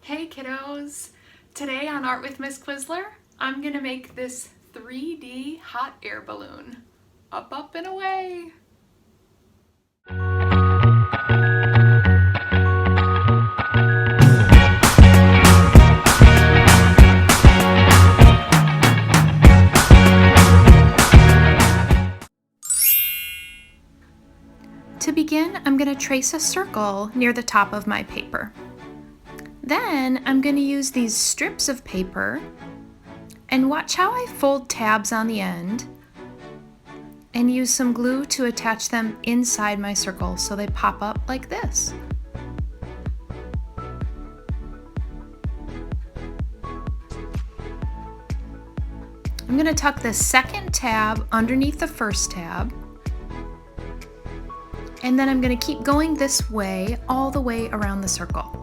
Hey kiddos! Today on Art with Miss Quisler, I'm gonna make this 3D hot air balloon. Up, up, and away! To begin, I'm gonna trace a circle near the top of my paper. Then I'm going to use these strips of paper and watch how I fold tabs on the end and use some glue to attach them inside my circle so they pop up like this. I'm going to tuck the second tab underneath the first tab, and then I'm going to keep going this way all the way around the circle.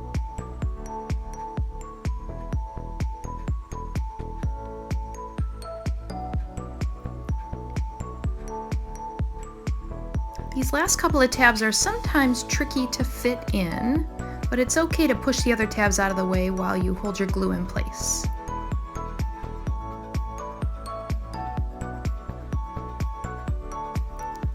These last couple of tabs are sometimes tricky to fit in, but it's okay to push the other tabs out of the way while you hold your glue in place.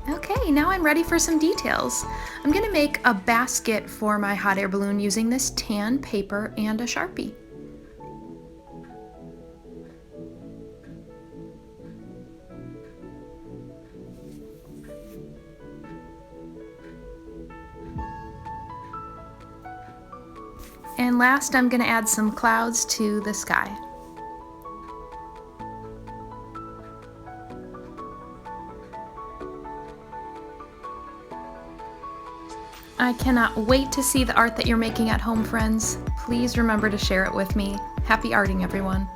Okay, now I'm ready for some details. I'm going to make a basket for my hot air balloon using this tan paper and a Sharpie. And last, I'm going to add some clouds to the sky. I cannot wait to see the art that you're making at home, friends. Please remember to share it with me. Happy arting, everyone.